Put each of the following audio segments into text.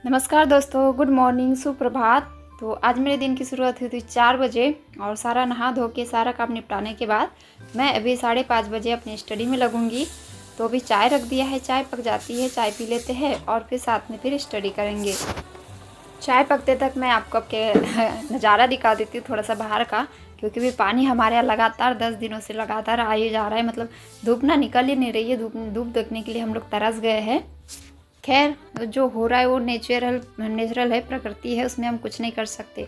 नमस्कार दोस्तों, good morning, सुप्रभात। तो आज मेरे दिन की शुरुआत हुई थी 4 बजे और सारा नहा धो के सारा काम निपटाने के बाद मैं अभी 5:30 बजे अपनी स्टडी में लगूंगी। तो अभी चाय रख दिया है, चाय पक जाती है, चाय पी लेते हैं और फिर साथ में फिर स्टडी करेंगे। चाय पकते तक मैं आपको आपके नज़ारा दिखा देती हूँ थोड़ा सा बाहर का, क्योंकि भी पानी हमारे यहाँ लगातार 10 दिनों से लगातार आ ही जा रहा है। मतलब धूप ना निकल ही नहीं रही है। धूप देखने के लिए हम लोग तरस गए हैं। खैर, जो हो रहा है वो नेचुरल है, प्रकृति है, उसमें हम कुछ नहीं कर सकते।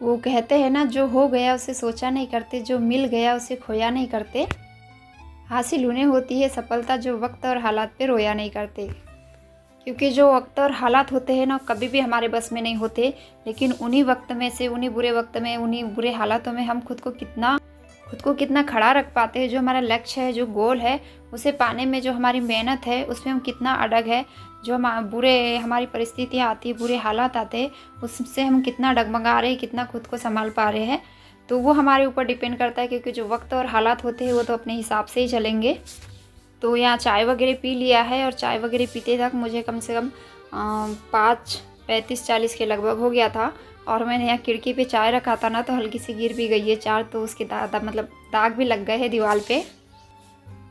वो कहते हैं ना, जो हो गया उसे सोचा नहीं करते, जो मिल गया उसे खोया नहीं करते। हासिल उन्हें होती है सफलता जो वक्त और हालात पे रोया नहीं करते। क्योंकि जो वक्त और हालात होते हैं ना, कभी भी हमारे बस में नहीं होते, लेकिन उन्हीं वक्त में से, उन्हीं बुरे वक्त में, उन्हीं बुरे हालातों में हम खुद को कितना खड़ा रख पाते हैं। जो हमारा लक्ष्य है, जो गोल है, उसे पाने में जो हमारी मेहनत है, उसमें हम कितना अड़ग है। जो हमारी परिस्थितियाँ आती है, बुरे हालात आते हैं, उससे हम कितना डगमगा रहे हैं, कितना खुद को संभाल पा रहे हैं, तो वो हमारे ऊपर डिपेंड करता है। क्योंकि जो वक्त और हालात होते हैं वो तो अपने हिसाब से ही चलेंगे। तो यहाँ चाय वगैरह पी लिया है और चाय वगैरह पीते तक मुझे कम से कम 5:35-40 के लगभग हो गया था। और मैंने यहाँ खिड़की पे चाय रखा था ना, तो हल्की सी गिर भी गई है चाय, तो उसके दाग भी लग गए हैं दीवार पे।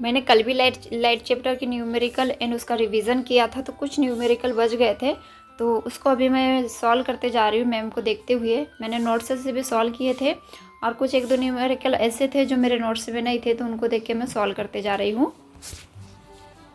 मैंने कल भी लाइट चैप्टर की न्यूमेरिकल एंड उसका रिवीजन किया था, तो कुछ न्यूमेरिकल बच गए थे, तो उसको अभी मैं सॉल्व करते जा रही हूँ मैम को देखते हुए। मैंने नोट्स से भी सॉल्व किए थे और कुछ 1-2 न्यूमेरिकल ऐसे थे जो मेरे नोट्स में नहीं थे, तो उनको देख के मैं सॉल्व करते जा रही हूँ।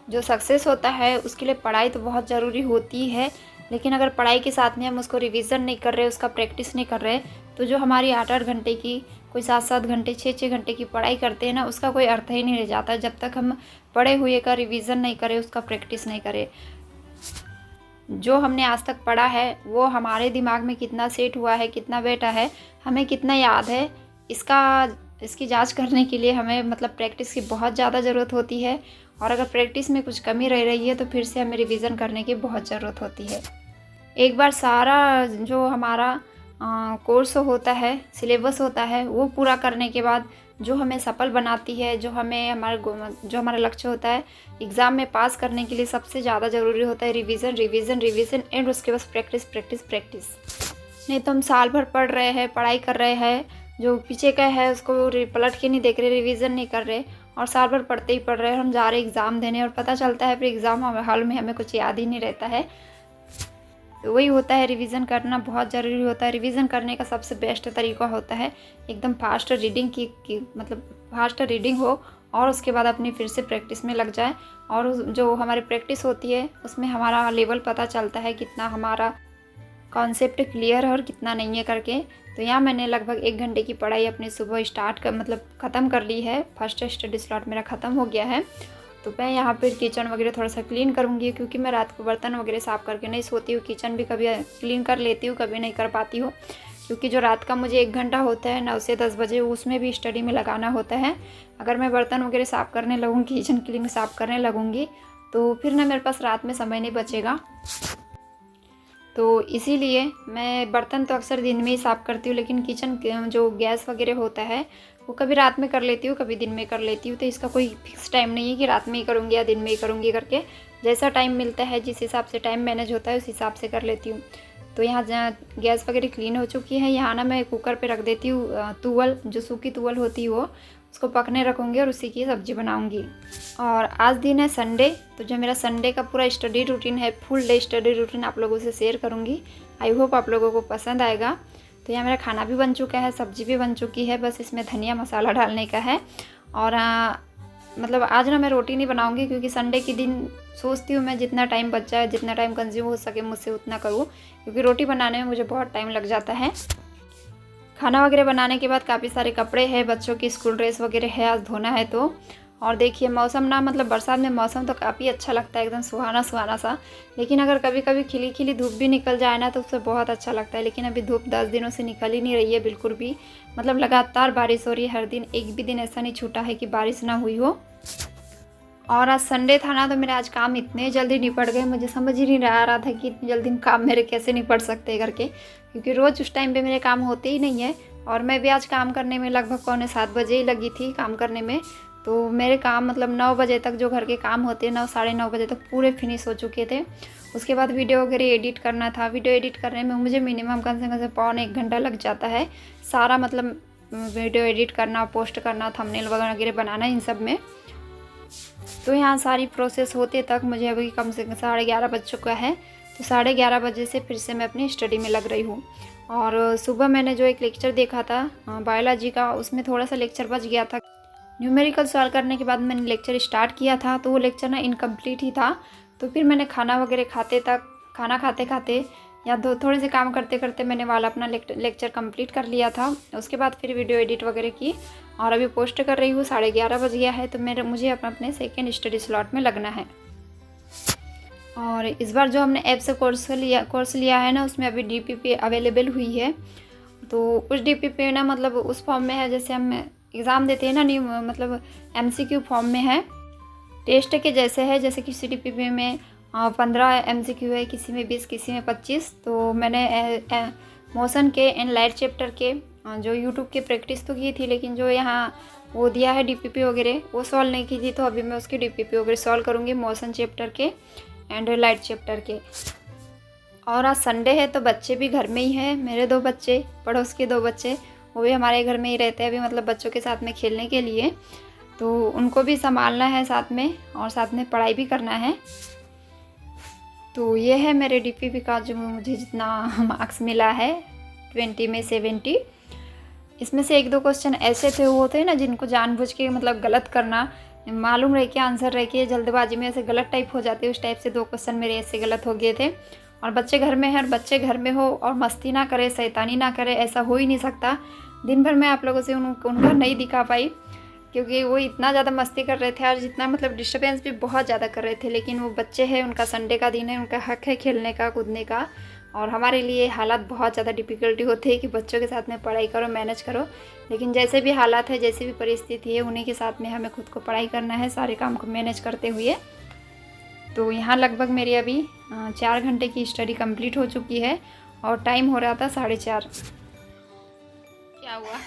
जो सक्सेस होता है उसके लिए पढ़ाई तो बहुत ज़रूरी होती है, लेकिन अगर पढ़ाई के साथ में हम उसको रिवीजन नहीं कर रहे, उसका प्रैक्टिस नहीं कर रहे, तो जो हमारी 8-8 घंटे की, कोई 7-7 घंटे, 6-6 घंटे की पढ़ाई करते हैं ना, उसका कोई अर्थ ही नहीं रह जाता जब तक हम पढ़े हुए का रिवीजन नहीं करें, उसका प्रैक्टिस नहीं करें। जो हमने आज तक पढ़ा है वो हमारे दिमाग में कितना सेट हुआ है, कितना बैठा है, हमें कितना याद है, इसकी जांच करने के लिए हमें मतलब प्रैक्टिस की बहुत ज़्यादा ज़रूरत होती है। और अगर प्रैक्टिस में कुछ कमी रह रही है तो फिर से हमें रिवीजन करने की बहुत ज़रूरत होती है। एक बार सारा जो हमारा कोर्स होता है, सिलेबस होता है, वो पूरा करने के बाद जो हमें सफल बनाती है, जो हमारा लक्ष्य होता है एग्ज़ाम में पास करने के लिए, सबसे ज़्यादा ज़रूरी होता है रिवीजन रिवीजन रिवीजन एंड उसके बाद प्रैक्टिस प्रैक्टिस प्रैक्टिस। नहीं तो हम साल भर पढ़ रहे हैं, पढ़ाई कर रहे हैं, जो पीछे का है उसको पलट के नहीं देख रहे, रिवीजन नहीं कर रहे, और साल भर पढ़ते ही पढ़ रहे हैं। हम जा रहे एग्ज़ाम देने और पता चलता है फिर एग्ज़ाम हॉल में हमें कुछ याद ही नहीं रहता है। तो वही होता है, रिवीजन करना बहुत ज़रूरी होता है। रिवीजन करने का सबसे बेस्ट तरीका होता है एकदम फास्ट रीडिंग मतलब फास्ट रीडिंग हो और उसके बाद अपनी फिर से प्रैक्टिस में लग जाए। और जो हमारी प्रैक्टिस होती है उसमें हमारा लेवल पता चलता है, कितना हमारा कॉन्सेप्ट क्लियर है और कितना नहीं है करके। तो यहाँ मैंने लगभग 1 घंटे की पढ़ाई अपनी सुबह ख़त्म कर ली है। फर्स्ट स्टडी स्लॉट मेरा ख़त्म हो गया है। तो मैं यहाँ पे किचन वगैरह थोड़ा सा क्लीन करूँगी, क्योंकि मैं रात को बर्तन वगैरह साफ़ करके नहीं सोती हूँ। किचन भी कभी क्लीन कर लेती हूँ, कभी नहीं कर पाती हूँ, क्योंकि जो रात का मुझे 1 घंटा होता है 9 से 10 बजे, उसमें भी स्टडी में लगाना होता है। अगर मैं बर्तन वगैरह साफ़ करने लगूँगी, किचन क्लीन साफ़ करने लगूँगी, तो फिर ना मेरे पास रात में समय नहीं बचेगा। तो इसीलिए मैं बर्तन तो अक्सर दिन में ही साफ़ करती हूँ, लेकिन किचन जो गैस वगैरह होता है वो कभी रात में कर लेती हूँ, कभी दिन में कर लेती हूँ। तो इसका कोई फिक्स टाइम नहीं है कि रात में ही करूँगी या दिन में ही करूँगी करके। जैसा टाइम मिलता है, जिस हिसाब से टाइम मैनेज होता है, उस हिसाब से कर लेती हूँ। तो यहाँ गैस वगैरह क्लीन हो चुकी है। यहाँ ना मैं कुकर पे रख देती हूँ तुअल, जो सूखी तुअल होती है वो, उसको पकने रखूँगी और उसी की सब्ज़ी बनाऊँगी। और आज दिन है संडे, तो जो मेरा संडे का पूरा स्टडी रूटीन है, फुल डे स्टडी रूटीन आप लोगों से शेयर करूँगी। आई होप आप लोगों को पसंद आएगा। तो यहाँ मेरा खाना भी बन चुका है, सब्ज़ी भी बन चुकी है, बस इसमें धनिया मसाला डालने का है। और मतलब आज ना मैं रोटी नहीं बनाऊँगी, क्योंकि संडे के दिन सोचती हूँ मैं जितना टाइम बच जाए, जितना टाइम कंज्यूम हो सके मुझसे उतना करूँ, क्योंकि रोटी बनाने में मुझे बहुत टाइम लग जाता है। खाना वगैरह बनाने के बाद काफ़ी सारे कपड़े हैं, बच्चों की स्कूल ड्रेस वगैरह है, आज धोना है। तो और देखिए मौसम ना, मतलब बरसात में मौसम तो काफ़ी अच्छा लगता है, एकदम सुहाना सुहाना सा। लेकिन अगर कभी कभी खिली खिली धूप भी निकल जाए ना, तो उससे बहुत अच्छा लगता है। लेकिन अभी धूप 10 दिनों से निकल ही नहीं रही है बिल्कुल भी। मतलब लगातार बारिश हो रही है हर दिन, एक भी दिन ऐसा नहीं छूटा है कि बारिश ना हुई हो। और आज संडे था ना, तो मेरे आज काम इतने जल्दी निपट गए, मुझे समझ ही नहीं आ रहा था कि इतनी जल्दी काम मेरे कैसे निपट सकते हैं करके, क्योंकि रोज़ उस टाइम पे मेरे काम होते ही नहीं है। और मैं भी आज काम करने में लगभग 6:45 बजे ही लगी थी काम करने में। तो मेरे काम मतलब 9 बजे तक जो घर के काम होते हैं 9 साढ़े 9 बजे तक पूरे फिनिश हो चुके थे। उसके बाद वीडियो वगैरह एडिट करना था। वीडियो एडिट करने में मुझे मिनिमम कम से कम पौन 1 घंटा लग जाता है। सारा मतलब वीडियो एडिट करना, पोस्ट करना, थंबनेल वगैरह बनाना, इन सब में। तो यहाँ सारी प्रोसेस होते तक मुझे अभी कम से कम 11:30 बज चुका है। तो 11:30 बजे से फिर से मैं अपनी स्टडी में लग रही हूँ। और सुबह मैंने जो एक लेक्चर देखा था बायोलॉजी का, उसमें थोड़ा सा लेक्चर बच गया था। न्यूमेरिकल सॉल्व करने के बाद मैंने लेक्चर स्टार्ट किया था, तो वो लेक्चर ना इनकम्प्लीट ही था। तो फिर मैंने खाना वगैरह खाना खाते खाते या थोड़े से काम करते करते मैंने वाला अपना लेक्चर कंप्लीट कर लिया था। उसके बाद फिर वीडियो एडिट वगैरह की और अभी पोस्ट कर रही हूँ। 11:30 बज गया है, तो मुझे अपने सेकेंड स्टडी स्लॉट में लगना है। और इस बार जो हमने ऐप से कोर्स लिया है ना, उसमें अभी DPP अवेलेबल हुई है। तो उस DPP ना मतलब उस फॉर्म में है जैसे हम एग्ज़ाम देते हैं ना, न्यू मतलब MCQ फॉर्म में है। टेस्ट के जैसे है, जैसे किसी DPP में 15 MCQ है, किसी में 20, किसी में 25। तो मैंने मोशन के एंड लाइट चैप्टर के जो यूट्यूब की प्रैक्टिस तो की थी, लेकिन जो यहाँ वो दिया है DPP वगैरह वो सॉल्व नहीं की थी। तो अभी मैं उसकी DPP वगैरह सॉल्व करूँगी, मोशन चैप्टर के एंड लाइट चैप्टर के। और आज संडे है तो बच्चे भी घर में ही हैं। मेरे 2 बच्चे, पड़ोस के 2 बच्चे, वो भी हमारे घर में ही रहते हैं अभी, मतलब बच्चों के साथ में खेलने के लिए। तो उनको भी संभालना है साथ में, और साथ में पढ़ाई भी करना है। तो ये है मेरे DPP का जो मुझे जितना मार्क्स मिला है 20 में 70। इसमें से 1-2 क्वेश्चन ऐसे थे, वो होते हैं ना जिनको जानबूझ के मतलब गलत करना, मालूम रह के आंसर रह के जल्दबाजी में ऐसे गलत टाइप हो जाते हैं। उस टाइप से 2 क्वेश्चन मेरे ऐसे गलत हो गए थे। और बच्चे घर में हैं, और बच्चे घर में हो और मस्ती ना करे, शैतानी ना करे, ऐसा हो ही नहीं सकता। दिन भर मैं आप लोगों से उनका नहीं दिखा पाई, क्योंकि वो इतना ज़्यादा मस्ती कर रहे थे और जितना मतलब डिस्टर्बेंस भी बहुत ज़्यादा कर रहे थे। लेकिन वो बच्चे हैं, उनका संडे का दिन है, उनका हक है खेलने का, कूदने का। और हमारे लिए हालात बहुत ज़्यादा डिफ़िकल्टी होती है कि बच्चों के साथ में पढ़ाई करो, मैनेज करो। लेकिन जैसे भी हालात है, जैसी भी परिस्थिति है, उन्हीं के साथ में हमें खुद को पढ़ाई करना है, सारे काम को मैनेज करते हुए। तो यहाँ लगभग मेरी अभी 4 घंटे की स्टडी कंप्लीट हो चुकी है और टाइम हो रहा था 4:30। क्या हुआ?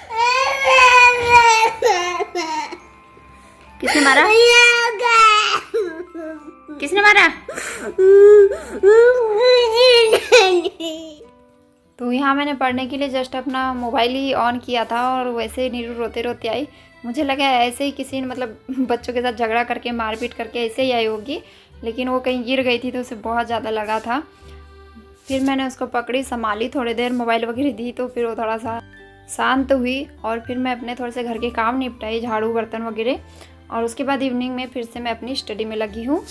किसने मारा? किसने मारा? तो यहाँ मैंने पढ़ने के लिए जस्ट अपना मोबाइल ही ऑन किया था और वैसे ही नीरू रोते रोते आई। मुझे लगा ऐसे ही किसी ने मतलब बच्चों के साथ झगड़ा करके, मारपीट करके ऐसे ही आई होगी, लेकिन वो कहीं गिर गई थी तो उसे बहुत ज़्यादा लगा था। फिर मैंने उसको पकड़ी, संभाली, थोड़ी देर मोबाइल वगैरह दी, तो फिर वो थोड़ा सा शांत हुई। और फिर मैं अपने थोड़े से घर के काम निपटाई, झाड़ू बर्तन वगैरह। और उसके बाद इवनिंग में फिर से मैं अपनी स्टडी में लगी हूँ।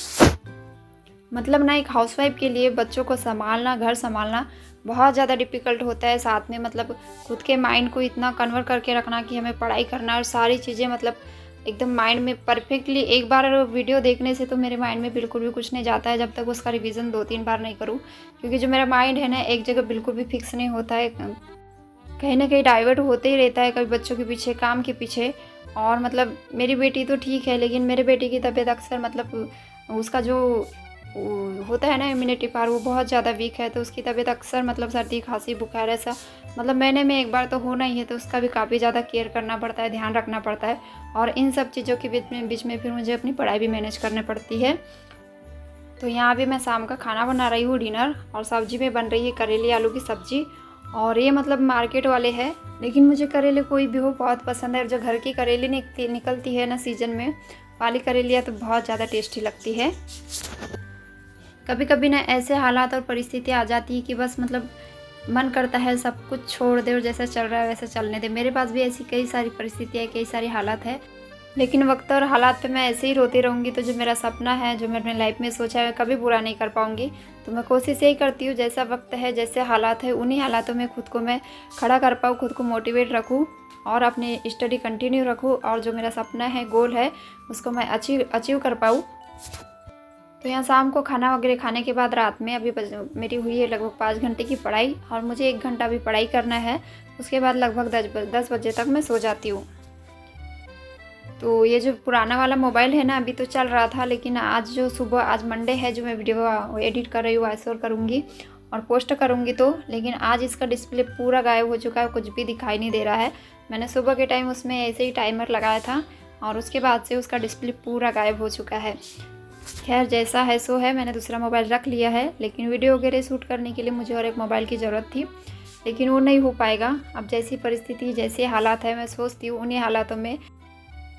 मतलब ना एक हाउसवाइफ के लिए बच्चों को संभालना, घर संभालना बहुत ज़्यादा डिफ़िकल्ट होता है। साथ में मतलब खुद के माइंड को इतना कन्वर्ट करके रखना कि हमें पढ़ाई करना और सारी चीज़ें मतलब एकदम माइंड में परफेक्टली। एक बार वीडियो देखने से तो मेरे माइंड में बिल्कुल भी कुछ नहीं जाता है जब तक उसका रिवीजन 2-3 बार नहीं करूँ, क्योंकि जो मेरा माइंड है ना एक जगह बिल्कुल भी फिक्स नहीं होता है, कहीं ना कहीं डाइवर्ट होते ही रहता है, कभी बच्चों के पीछे, काम के पीछे। और मतलब मेरी बेटी तो ठीक है, लेकिन मेरे बेटे की तबीयत अक्सर मतलब उसका जो होता है ना इम्यूनिटी पावर, वो बहुत ज़्यादा वीक है। तो उसकी तबीयत अक्सर मतलब सर्दी, खांसी, बुखार ऐसा मतलब महीने में 1 बार तो होना ही है। तो उसका भी काफ़ी ज़्यादा केयर करना पड़ता है, ध्यान रखना पड़ता है। और इन सब चीज़ों के बीच में फिर मुझे अपनी पढ़ाई भी मैनेज करनी पड़ती है। तो यहाँ भी मैं शाम का खाना बना रही हूँ, डिनर। और सब्जी में बन रही है करेले आलू की सब्जी। और ये मतलब मार्केट वाले हैं, लेकिन मुझे करेले कोई भी हो बहुत पसंद है। जो घर की करेली निकलती है ना सीजन में, वाली करेलियाँ तो बहुत ज़्यादा टेस्टी लगती है। कभी कभी ना ऐसे हालात और परिस्थितियाँ आ जाती है कि बस मतलब मन करता है सब कुछ छोड़ दे और जैसा चल रहा है वैसा चलने दे। मेरे पास भी ऐसी कई सारी परिस्थितियाँ, कई सारी हालात है, लेकिन वक्त और हालात पे मैं ऐसे ही रोती रहूँगी तो जो मेरा सपना है, जो मैं अपने लाइफ में सोचा है, कभी पूरा नहीं कर पाऊँगी। तो मैं कोशिश यही करती हूँ जैसा वक्त है, जैसे हालात है, उन्हीं हालातों में खुद को मैं खड़ा कर पाऊँ, खुद को मोटिवेट रखूँ और अपनी स्टडी कंटिन्यू रखूँ। और जो मेरा सपना है, गोल है, उसको मैं अचीव कर पाऊँ। तो यहाँ शाम को खाना वगैरह खाने के बाद रात में अभी मेरी हुई है लगभग 5 घंटे की पढ़ाई, और मुझे 1 घंटा भी पढ़ाई करना है। उसके बाद लगभग 10 बजे तक मैं सो जाती हूँ। तो ये जो पुराना वाला मोबाइल है ना, अभी तो चल रहा था, लेकिन आज जो सुबह, आज मंडे है, जो मैं वीडियो एडिट कर रही हूँ, वॉइस ओवर करूँगी और पोस्ट करूँगी तो, लेकिन आज इसका डिस्प्ले पूरा गायब हो चुका है, कुछ भी दिखाई नहीं दे रहा है। मैंने सुबह के टाइम उसमें ऐसे ही टाइमर लगाया था और उसके बाद से उसका डिस्प्ले पूरा गायब हो चुका है। खैर जैसा है सो है, मैंने दूसरा मोबाइल रख लिया है, लेकिन वीडियो वगैरह शूट करने के लिए मुझे और एक मोबाइल की ज़रूरत थी, लेकिन वो नहीं हो पाएगा। अब जैसी परिस्थिति जैसे हालात है, मैं सोचती हूँ उन्हीं हालातों में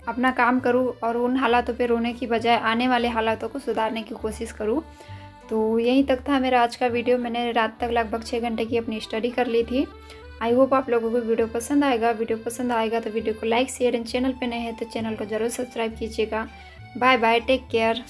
अपना काम करूँ और उन हालातों पे रोने की बजाय आने वाले हालातों को सुधारने की कोशिश करूँ। तो यहीं तक था मेरा आज का वीडियो। मैंने रात तक लगभग 6 घंटे की अपनी स्टडी कर ली थी। आई होप आप लोगों को वीडियो पसंद आएगा। वीडियो पसंद आएगा तो वीडियो को लाइक शेयर एंड चैनल पे नए हैं तो चैनल को ज़रूर सब्सक्राइब कीजिएगा। Bye bye, take care.